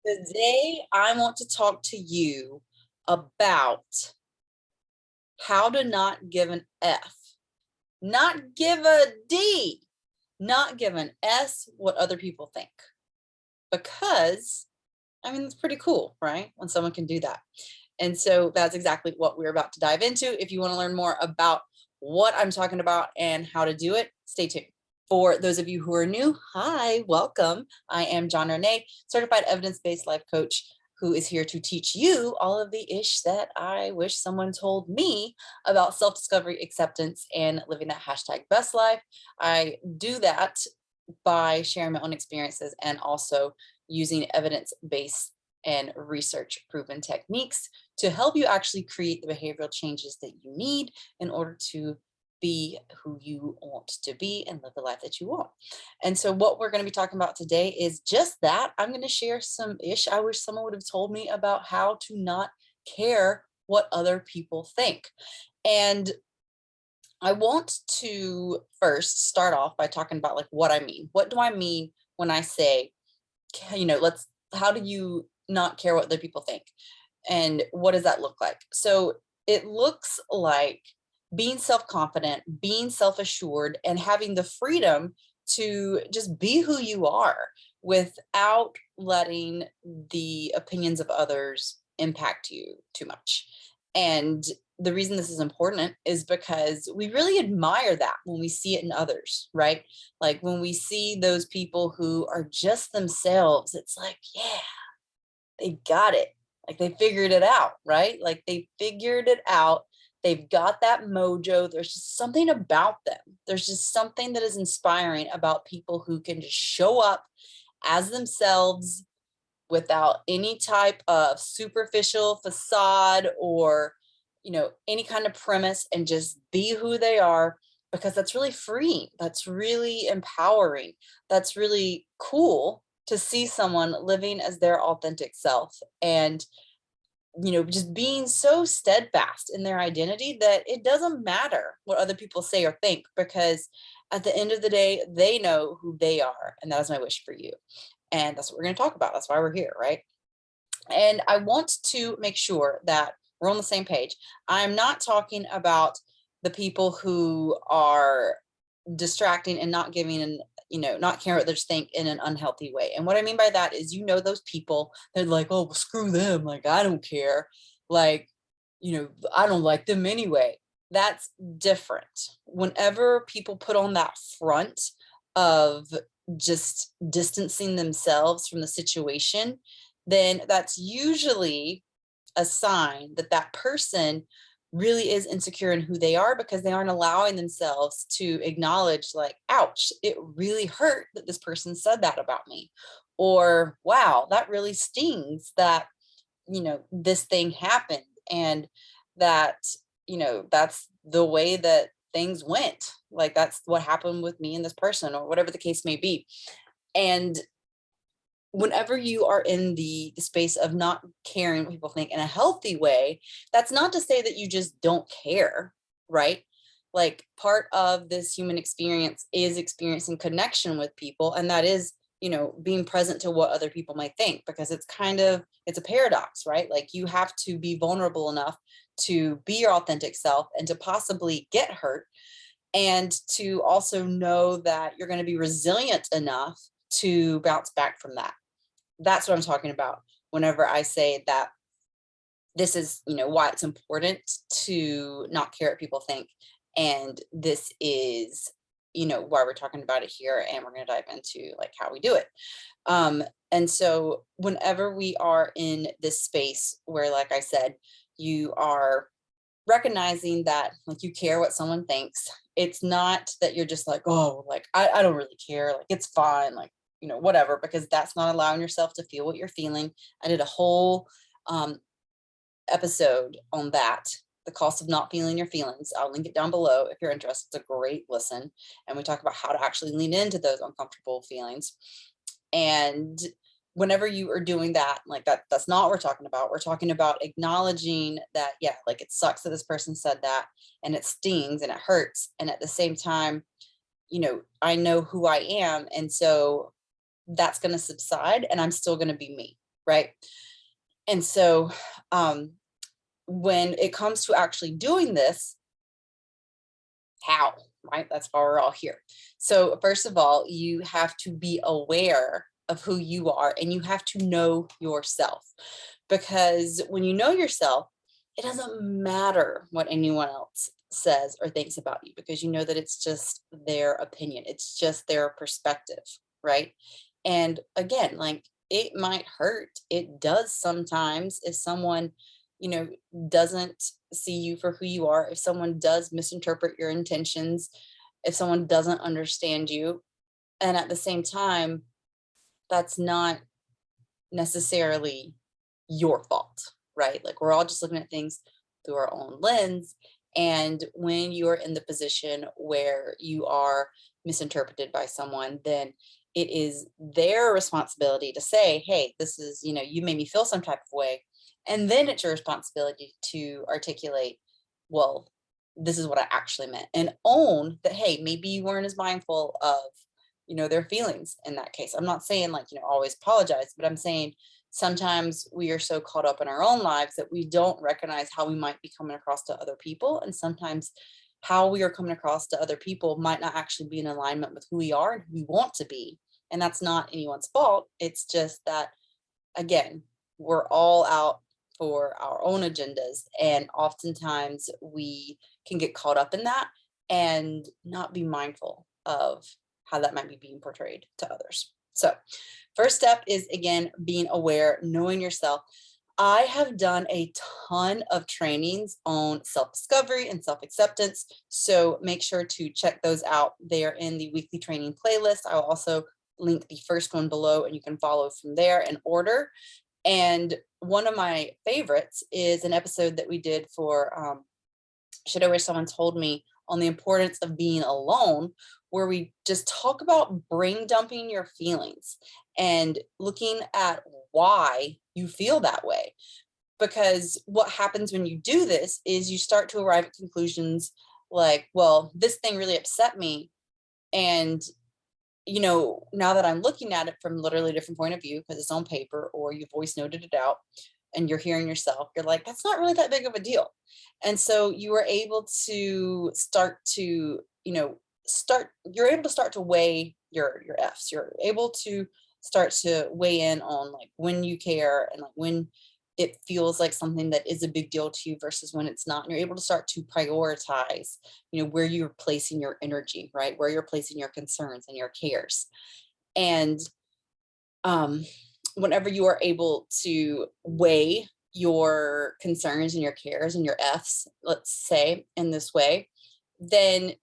Today, I want to talk to you about how to not give an F, not give a D, not give an S what other people think. Because, I mean, it's pretty cool, right? When someone can do that. And so that's exactly what we're about to dive into. If you want to learn more about what I'm talking about and how to do it, stay tuned. For those of you who are new, hi, welcome. I am Johnna Renée, certified evidence-based life coach who is here to teach you all of the ish that I wish someone told me about self-discovery, acceptance, and living that #best life. I do that by sharing my own experiences and also using evidence-based and research proven techniques to help you actually create the behavioral changes that you need in order to be who you want to be and live the life that you want. And so what we're going to be talking about today is just that. I'm going to share some ish I wish someone would have told me about how to not care what other people think. And I want to first start off by talking about like what I mean. What do I mean when I say, how do you not care what other people think? And what does that look like? So it looks like being self-confident, being self-assured, and having the freedom to just be who you are without letting the opinions of others impact you too much. And the reason this is important is because we really admire that when we see it in others, right? Like when we see those people who are just themselves, it's like, yeah, they got it. Like they figured it out, right? Like they figured it out. They've got that mojo. There's just something about them. There's just something that is inspiring about people who can just show up as themselves without any type of superficial facade or, any kind of premise, and just be who they are, because that's really freeing. That's really empowering. That's really cool to see someone living as their authentic self and, just being so steadfast in their identity that it doesn't matter what other people say or think, because at the end of the day, they know who they are. And that is my wish for you. And that's what we're going to talk about. That's why we're here, right? And I want to make sure that we're on the same page. I'm not talking about the people who are distracting and not giving and not caring what others think in an unhealthy way. And what I mean by that is, those people, they're like, oh, well, screw them, like I don't care, like, I don't like them anyway. That's different. Whenever people put on that front of just distancing themselves from the situation, then that's usually a sign that that person really is insecure in who they are, because they aren't allowing themselves to acknowledge, like, ouch, it really hurt that this person said that about me, or wow, that really stings that this thing happened, and that that's the way that things went, like that's what happened with me and this person, or whatever the case may be. And whenever you are in the space of not caring what people think in a healthy way, that's not to say that you just don't care, right? Like part of this human experience is experiencing connection with people. And that is, being present to what other people might think, because it's a paradox, right? Like you have to be vulnerable enough to be your authentic self and to possibly get hurt, and to also know that you're going to be resilient enough to bounce back from that. That's what I'm talking about whenever I say that this is, why it's important to not care what people think. And this is, why we're talking about it here. And we're going to dive into like how we do it. And so whenever we are in this space where, like I said, you are recognizing that like you care what someone thinks, it's not that you're just like, oh, like I don't really care, like it's fine, like whatever, because that's not allowing yourself to feel what you're feeling. I did a whole episode on that, the cost of not feeling your feelings. I'll link it down below if you're interested. It's a great listen. And we talk about how to actually lean into those uncomfortable feelings. And whenever you are doing that, like that's not what we're talking about. We're talking about acknowledging that, yeah, like it sucks that this person said that, and it stings and it hurts. And at the same time, I know who I am. And so that's going to subside, and I'm still going to be me. right? And so when it comes to actually doing this, how, right? That's why we're all here. So first of all, you have to be aware of who you are and you have to know yourself, because when you know yourself, it doesn't matter what anyone else says or thinks about you, because you know that it's just their opinion. It's just their perspective, right? And again, like, it might hurt. It does sometimes if someone, you know, doesn't see you for who you are, if someone does misinterpret your intentions, if someone doesn't understand you. And at the same time, that's not necessarily your fault, right? Like, we're all just looking at things through our own lens. And when you're in the position where you are misinterpreted by someone, then it is their responsibility to say, hey, this is, you know, you made me feel some type of way. And then it's your responsibility to articulate, well, this is what I actually meant, and own that, hey, maybe you weren't as mindful of, you know, their feelings in that case. I'm not saying, like, you know, always apologize, but I'm saying sometimes we are so caught up in our own lives that we don't recognize how we might be coming across to other people. And sometimes how we are coming across to other people might not actually be in alignment with who we are and who we want to be. And that's not anyone's fault. It's just that, again, we're all out for our own agendas. And oftentimes we can get caught up in that and not be mindful of how that might be being portrayed to others. So first step is, again, being aware, knowing yourself. I have done a ton of trainings on self-discovery and self-acceptance. So make sure to check those out. They are in the weekly training playlist. I will also link the first one below and you can follow from there in order. And one of my favorites is an episode that we did for Should I Wish Someone Told Me, on the importance of being alone, where we just talk about brain dumping your feelings and looking at why you feel that way. Because what happens when you do this is you start to arrive at conclusions like, well, this thing really upset me. And, you know, now that I'm looking at it from literally a different point of view, because it's on paper or you voice noted it out and you're hearing yourself, you're like, that's not really that big of a deal. And so you are able to start to, you know, you're able to start to weigh your F's. You're able to start to weigh in on, like, when you care and, like, when it feels like something that is a big deal to you versus when it's not. And you're able to start to prioritize, you know, where you're placing your energy, right? Where you're placing your concerns and your cares. And whenever you are able to weigh your concerns and your cares and your F's, let's say, in this way, then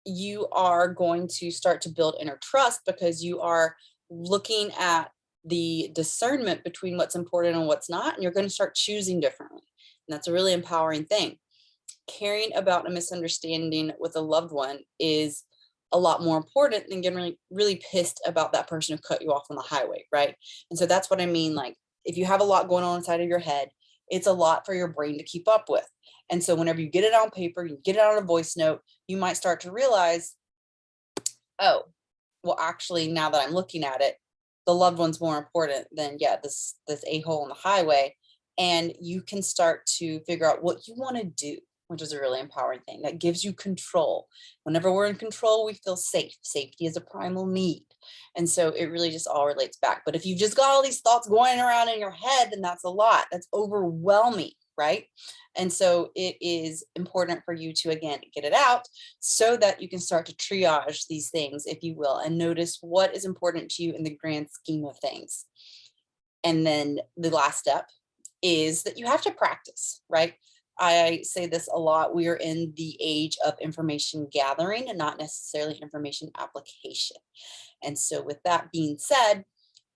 you are going to start to build inner trust, because you are looking at the discernment between what's important and what's not, and you're going to start choosing differently. And that's a really empowering thing. Caring about a misunderstanding with a loved one is a lot more important than getting really, really pissed about that person who cut you off on the highway, right? And so that's what I mean. Like, if you have a lot going on inside of your head, it's a lot for your brain to keep up with. And so whenever you get it on paper, you get it on a voice note, you might start to realize, oh, well, actually, now that I'm looking at it, the loved one's more important than, yeah, this a-hole on the highway. And you can start to figure out what you want to do, which is a really empowering thing that gives you control. Whenever we're in control, we feel safe. Safety is a primal need. And so it really just all relates back. But if you've just got all these thoughts going around in your head, then that's a lot. That's overwhelming, right? And so it is important for you to, again, get it out so that you can start to triage these things, if you will, and notice what is important to you in the grand scheme of things. And then the last step is that you have to practice, right? I say this a lot. We are in the age of information gathering and not necessarily information application. And so with that being said,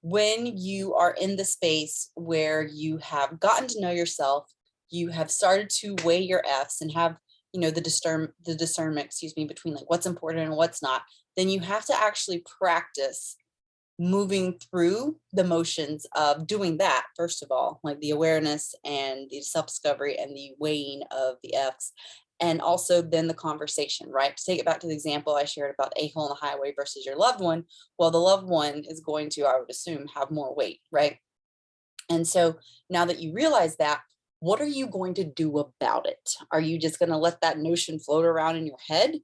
when you are in the space where you have gotten to know yourself, you have started to weigh your F's and have, you know, the discernment, excuse me, between, like, what's important and what's not, then you have to actually practice moving through the motions of doing that. First of all, like the awareness and the self-discovery and the weighing of the F's, and also then the conversation, right? To take it back to the example I shared about a-hole on the highway versus your loved one, well, the loved one is going to, I would assume, have more weight, right? And so now that you realize that, what are you going to do about it? Are you just going to let that notion float around in your head?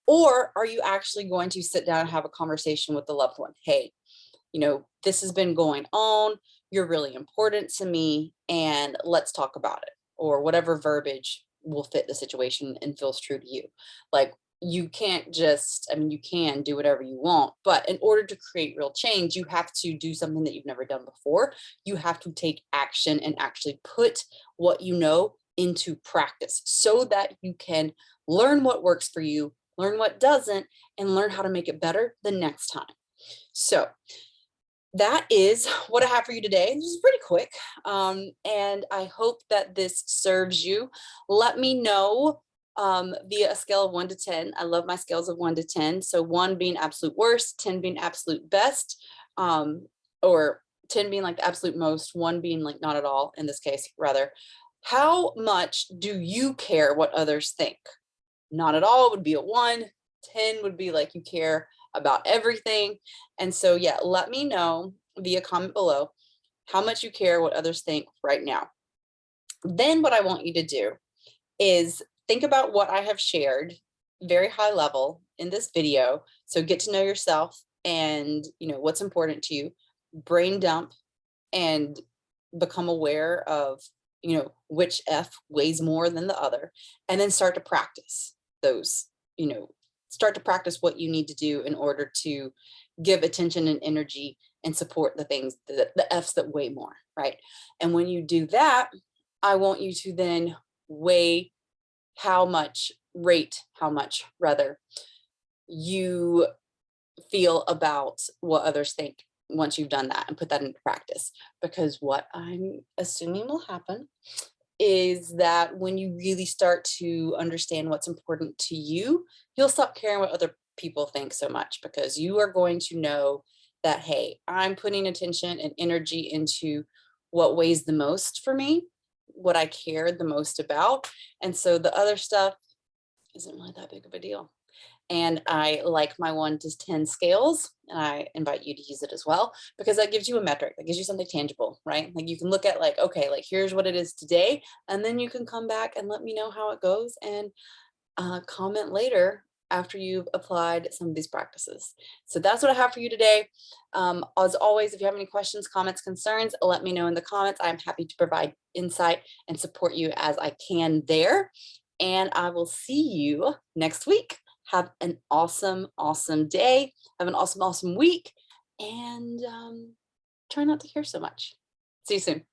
Or are you actually going to sit down and have a conversation with the loved one? Hey, this has been going on. You're really important to me, and let's talk about it. Or whatever verbiage will fit the situation and feels true to you. Like, you can't just, you can do whatever you want, but in order to create real change, you have to do something that you've never done before. You have to take action and actually put what you know into practice so that you can learn what works for you, learn what doesn't, and learn how to make it better the next time. So that is what I have for you today. This is pretty quick. And I hope that this serves you. Let me know via a scale of 1 to 10. I love my scales of 1 to 10. So 1 being absolute worst, 10 being absolute best, or 10 being like the absolute most, 1 being like not at all in this case, rather. How much do you care what others think? Not at all would be a 1. 10 would be like you care about everything. And so, yeah, let me know via comment below how much you care what others think right now. Then what I want you to do is think about what I have shared very high level in this video. So get to know yourself and what's important to you, brain dump, and become aware of which F weighs more than the other, and then start to practice those, start to practice what you need to do in order to give attention and energy and support the things, the F's that weigh more, right? And when you do that, I want you to then weigh rate how much rather you feel about what others think once you've done that and put that into practice. Because what I'm assuming will happen is that when you really start to understand what's important to you, you'll stop caring what other people think so much, because you are going to know that, hey, I'm putting attention and energy into what weighs the most for me, what I care the most about. And so the other stuff isn't really that big of a deal. And I like my 1 to 10 scales, and I invite you to use it as well, because that gives you a metric, that gives you something tangible, right? Like, you can look at like, okay, like here's what it is today, and then you can come back and let me know how it goes, and comment later after you've applied some of these practices. So that's what I have for you today. As always, if you have any questions, comments, concerns, let me know in the comments. I'm happy to provide insight and support you as I can there. And I will see you next week. Have an awesome, awesome day. Have an awesome, awesome week. And try not to care so much. See you soon.